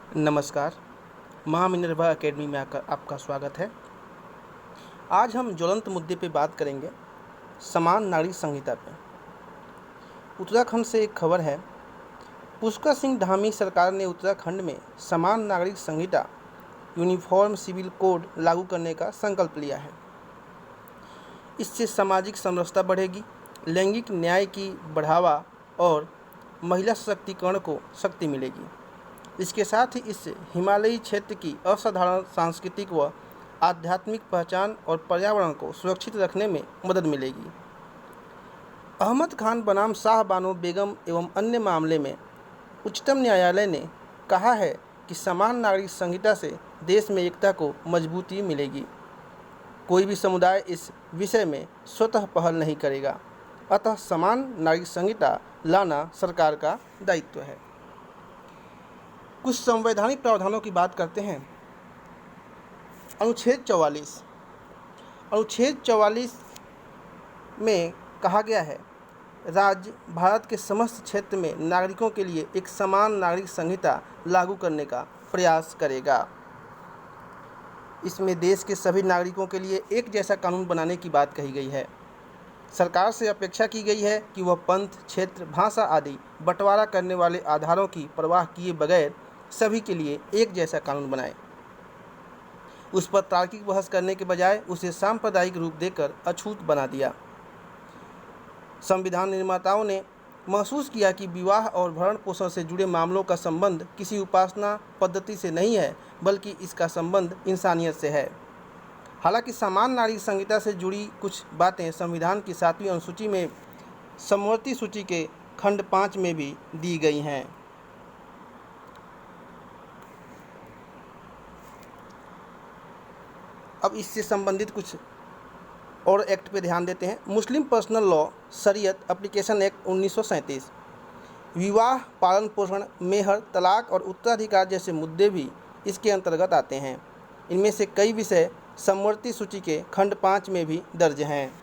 नमस्कार। महामिनर्वा एकेडमी में आपका स्वागत है। आज हम ज्वलंत मुद्दे पे बात करेंगे, समान नागरिक संहिता पे। उत्तराखंड से एक खबर है। पुष्कर सिंह धामी सरकार ने उत्तराखंड में समान नागरिक संहिता यूनिफॉर्म सिविल कोड लागू करने का संकल्प लिया है। इससे सामाजिक समरसता बढ़ेगी, लैंगिक न्याय की बढ़ावा और महिला सशक्तिकरण को शक्ति मिलेगी। इसके साथ ही इससे हिमालयी क्षेत्र की असाधारण सांस्कृतिक व आध्यात्मिक पहचान और पर्यावरण को सुरक्षित रखने में मदद मिलेगी। अहमद खान बनाम शाह बानो बेगम एवं अन्य मामले में उच्चतम न्यायालय ने कहा है कि समान नागरिक संहिता से देश में एकता को मजबूती मिलेगी। कोई भी समुदाय इस विषय में स्वतः पहल नहीं करेगा, अतः समान नागरिक संहिता लाना सरकार का दायित्व है। कुछ संवैधानिक प्रावधानों की बात करते हैं। अनुच्छेद 44 में कहा गया है, राज्य भारत के समस्त क्षेत्र में नागरिकों के लिए एक समान नागरिक संहिता लागू करने का प्रयास करेगा। इसमें देश के सभी नागरिकों के लिए एक जैसा कानून बनाने की बात कही गई है। सरकार से अपेक्षा की गई है कि वह पंथ, क्षेत्र, भाषा आदि बंटवारा करने वाले आधारों की परवाह किए बगैर सभी के लिए एक जैसा कानून बनाए। उस पर तार्किक बहस करने के बजाय उसे सांप्रदायिक रूप देकर अछूत बना दिया। संविधान निर्माताओं ने महसूस किया कि विवाह और भरण पोषण से जुड़े मामलों का संबंध किसी उपासना पद्धति से नहीं है, बल्कि इसका संबंध इंसानियत से है। हालांकि समान नागरिक संहिता से जुड़ी कुछ बातें संविधान की 7वीं अनुसूची में समवर्ती सूची के खंड 5 में भी दी गई हैं। अब इससे संबंधित कुछ और एक्ट पे ध्यान देते हैं। मुस्लिम पर्सनल लॉ शरीयत एप्लीकेशन एक्ट 1937, विवाह, पालन पोषण, मेहर, तलाक और उत्तराधिकार जैसे मुद्दे भी इसके अंतर्गत आते हैं। इनमें से कई विषय समवर्ती सूची के खंड 5 में भी दर्ज हैं।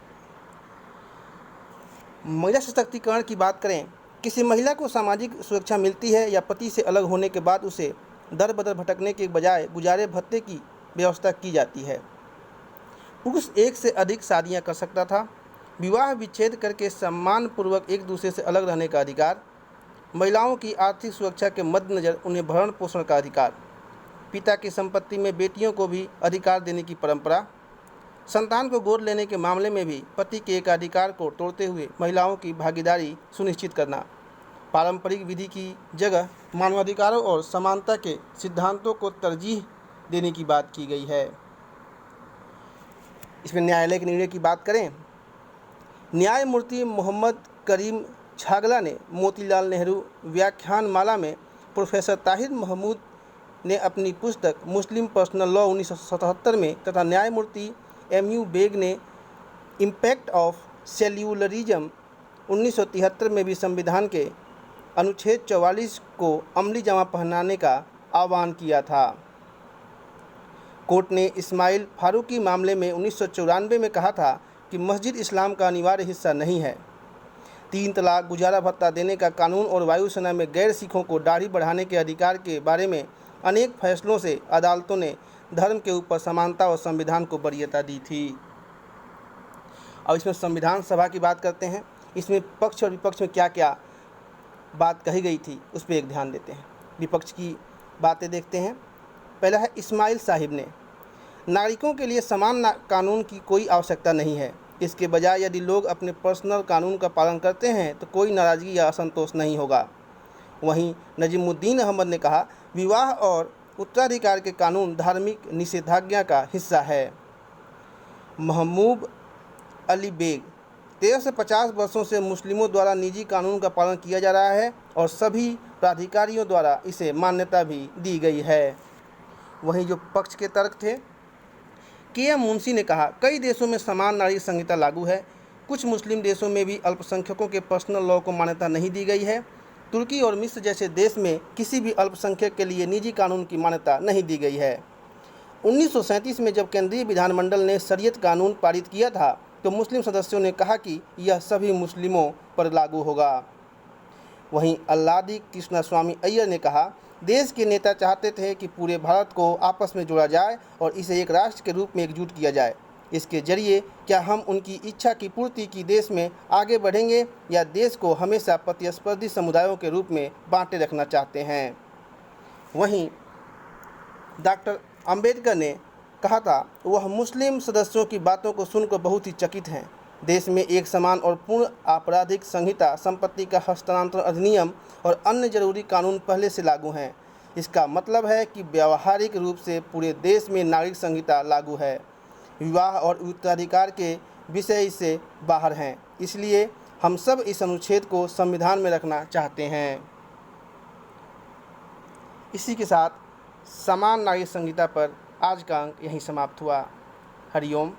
महिला सशक्तिकरण की बात करें, किसी महिला को सामाजिक सुरक्षा मिलती है या पति से अलग होने के बाद उसे दर बदर भटकने के बजाय गुजारे भत्ते की व्यवस्था की जाती है। पुरुष एक से अधिक शादियां कर सकता था। विवाह विच्छेद करके सम्मानपूर्वक एक दूसरे से अलग रहने का अधिकार, महिलाओं की आर्थिक सुरक्षा के मद्देनज़र उन्हें भरण पोषण का अधिकार, पिता की संपत्ति में बेटियों को भी अधिकार देने की परंपरा, संतान को गोद लेने के मामले में भी पति के एकाधिकार को तोड़ते हुए महिलाओं की भागीदारी सुनिश्चित करना, पारंपरिक विधि की जगह मानवाधिकारों और समानता के सिद्धांतों को तरजीह देने की बात की गई है। इसमें न्यायालय के निर्णय की बात करें, न्यायमूर्ति मोहम्मद करीम छागला ने मोतीलाल नेहरू व्याख्यानमाला में प्रोफेसर ताहिर महमूद ने अपनी पुस्तक मुस्लिम पर्सनल लॉ 1977 में तथा न्यायमूर्ति एम.यू. बेग ने इम्पैक्ट ऑफ सेल्यूलरिज्म 1973 में भी संविधान के अनुच्छेद 44 को अमली जामा पहनाने का आह्वान किया था। कोर्ट ने इस्माइल फारूकी मामले में 1994 में कहा था कि मस्जिद इस्लाम का अनिवार्य हिस्सा नहीं है। 3 तलाक, गुजारा भत्ता देने का कानून और वायुसेना में गैर सिखों को दाढ़ी बढ़ाने के अधिकार के बारे में अनेक फैसलों से अदालतों ने धर्म के ऊपर समानता और संविधान को वरीयता दी थी। अब इसमें संविधान सभा की बात करते हैं। इसमें पक्ष और विपक्ष में क्या क्या बात कही गई थी उस पर एक ध्यान देते हैं। विपक्ष की बातें देखते हैं। पहला है, इस्माइल साहिब ने, नागरिकों के लिए समान कानून की कोई आवश्यकता नहीं है। इसके बजाय यदि लोग अपने पर्सनल कानून का पालन करते हैं तो कोई नाराज़गी या असंतोष नहीं होगा। वहीं नजीमुद्दीन अहमद ने कहा, विवाह और उत्तराधिकार के कानून धार्मिक निषेधाज्ञा का हिस्सा है। महमूब अली बेग, 13 से 50 वर्षों से मुस्लिमों द्वारा निजी कानून का पालन किया जा रहा है और सभी प्राधिकारियों द्वारा इसे मान्यता भी दी गई है। वहीं जो पक्ष के तर्क थे, के.एम. मुंशी ने कहा, कई देशों में समान नागरिक संहिता लागू है। कुछ मुस्लिम देशों में भी अल्पसंख्यकों के पर्सनल लॉ को मान्यता नहीं दी गई है। तुर्की और मिस्र जैसे देश में किसी भी अल्पसंख्यक के लिए निजी कानून की मान्यता नहीं दी गई है। 1937 में जब केंद्रीय विधानमंडल ने शरीयत कानून पारित किया था तो मुस्लिम सदस्यों ने कहा कि यह सभी मुस्लिमों पर लागू होगा। वहीं अल्लादी कृष्णस्वामी अय्यर ने कहा, देश के नेता चाहते थे कि पूरे भारत को आपस में जोड़ा जाए और इसे एक राष्ट्र के रूप में एकजुट किया जाए। इसके जरिए क्या हम उनकी इच्छा की पूर्ति की देश में आगे बढ़ेंगे या देश को हमेशा प्रतिस्पर्धी समुदायों के रूप में बांटे रखना चाहते हैं। वहीं डॉक्टर अंबेडकर ने कहा था, वह मुस्लिम सदस्यों की बातों को सुनकर बहुत ही चकित हैं। देश में एक समान और पूर्ण आपराधिक संहिता, संपत्ति का हस्तांतरण अधिनियम और अन्य जरूरी कानून पहले से लागू हैं। इसका मतलब है कि व्यावहारिक रूप से पूरे देश में नागरिक संहिता लागू है। विवाह और उत्तराधिकार के विषय इससे बाहर हैं। इसलिए हम सब इस अनुच्छेद को संविधान में रखना चाहते हैं। इसी के साथ समान नागरिक संहिता पर आज का अंक यहीं समाप्त हुआ। हरिओम।